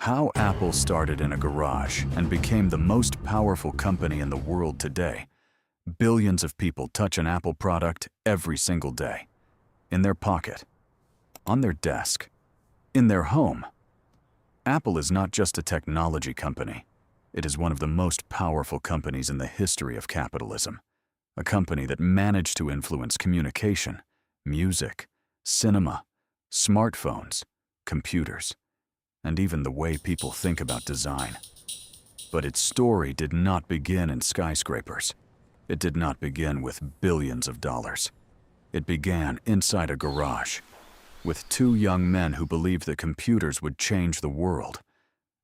How Apple started in a garage and became the most powerful company in the world today. Billions of people touch an Apple product every single day. In their pocket, on their desk, in their home. Apple is not just a technology company. It is one of the most powerful companies in the history of capitalism. A company that managed to influence communication, music, cinema, smartphones, computers, and even the way people think about design. But its story did not begin in skyscrapers. It did not begin with billions of dollars. It began inside a garage, with two young men who believed that computers would change the world,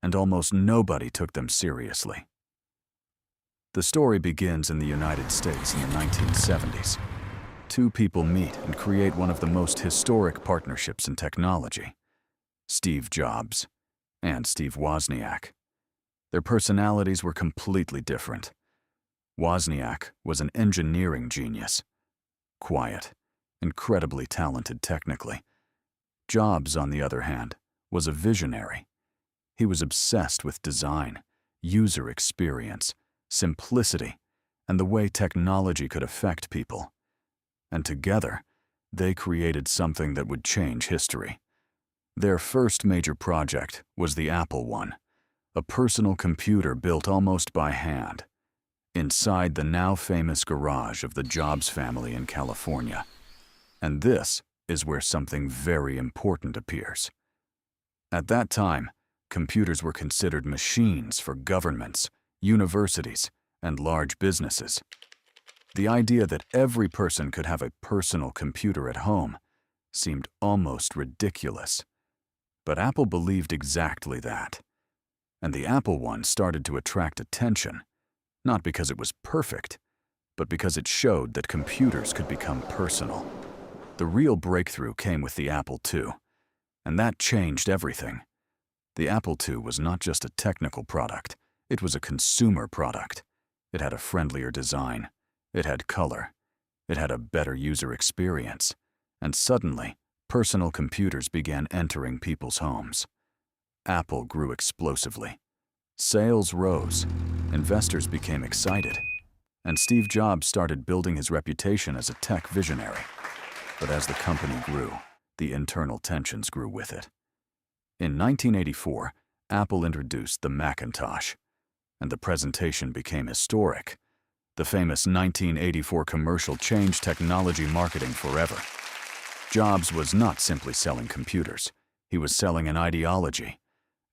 and almost nobody took them seriously. The story begins in the United States in the 1970s. Two people meet and create one of the most historic partnerships in technology: Steve Jobs and Steve Wozniak. Their personalities were completely different. Wozniak was an engineering genius, quiet, incredibly talented technically. Jobs, on the other hand, was a visionary. He was obsessed with design, user experience, simplicity, and the way technology could affect people. And together, they created something that would change history. Their first major project was the Apple I, a personal computer built almost by hand, inside the now famous garage of the Jobs family in California. And this is where something very important appears. At that time, computers were considered machines for governments, universities, and large businesses. The idea that every person could have a personal computer at home seemed almost ridiculous. But Apple believed exactly that. And the Apple I started to attract attention, not because it was perfect, but because it showed that computers could become personal. The real breakthrough came with the Apple II, and that changed everything. The Apple II was not just a technical product, it was a consumer product. It had a friendlier design, it had color, it had a better user experience, and suddenly, personal computers began entering people's homes. Apple grew explosively. Sales rose, investors became excited, and Steve Jobs started building his reputation as a tech visionary. But as the company grew, the internal tensions grew with it. In 1984, Apple introduced the Macintosh, and the presentation became historic. The famous 1984 commercial changed technology marketing forever. Jobs was not simply selling computers. He was selling an ideology.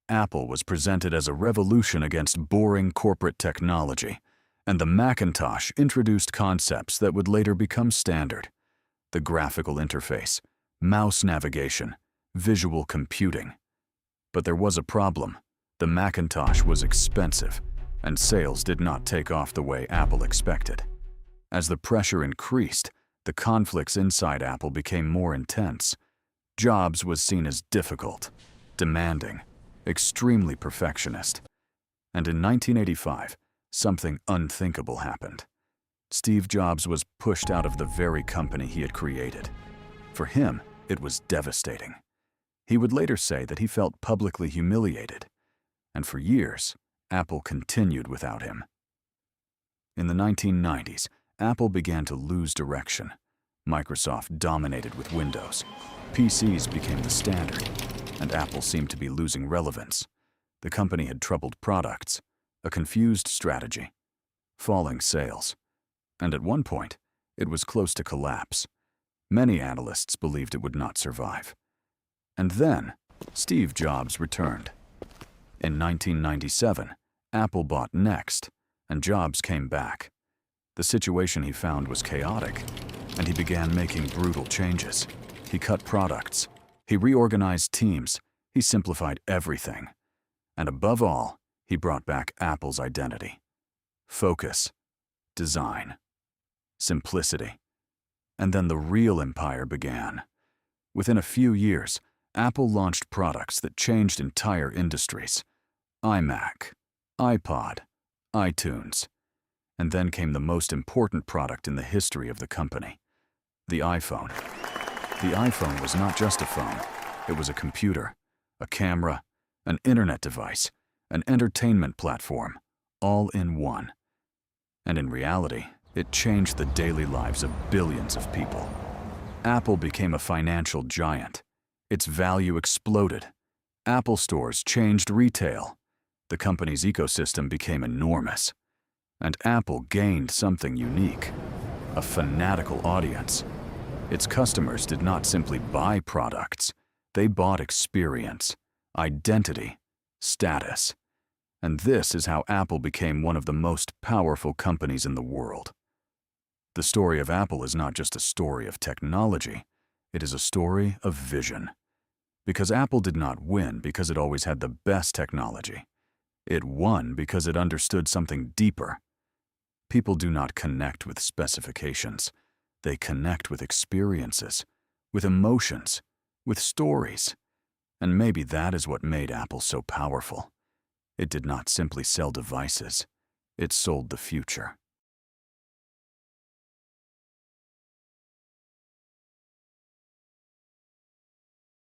Apple was presented as a revolution against boring corporate technology, and the Macintosh introduced concepts that would later become standard: the graphical interface, mouse navigation, visual computing. But there was a problem. The Macintosh was expensive, and sales did not take off the way Apple expected. As the pressure increased, the conflicts inside Apple became more intense. Jobs was seen as difficult, demanding, extremely perfectionist. And in 1985, something unthinkable happened. Steve Jobs was pushed out of the very company he had created. For him, it was devastating. He would later say that he felt publicly humiliated, and for years, Apple continued without him. In the 1990s, Apple began to lose direction. Microsoft dominated with Windows. PCs became the standard, and Apple seemed to be losing relevance. The company had troubled products, a confused strategy, falling sales, and at one point, it was close to collapse. Many analysts believed it would not survive. And then, Steve Jobs returned. In 1997, Apple bought Next, and Jobs came back. The situation he found was chaotic, and he began making brutal changes. He cut products, he reorganized teams, he simplified everything. And above all, he brought back Apple's identity: focus, design, simplicity. And then the real empire began. Within a few years, Apple launched products that changed entire industries: iMac, iPod, iTunes. And then came the most important product in the history of the company: the iPhone. The iPhone was not just a phone. It was a computer, a camera, an internet device, an entertainment platform, all in one. And in reality, it changed the daily lives of billions of people. Apple became a financial giant. Its value exploded. Apple stores changed retail. The company's ecosystem became enormous. And Apple gained something unique: a fanatical audience. Its customers did not simply buy products. They bought experience, identity, status. And this is how Apple became one of the most powerful companies in the world. The story of Apple is not just a story of technology. It is a story of vision. Because Apple did not win because it always had the best technology. It won because it understood something deeper. People do not connect with specifications. They connect with experiences, with emotions, with stories. And maybe that is what made Apple so powerful. It did not simply sell devices. It sold the future.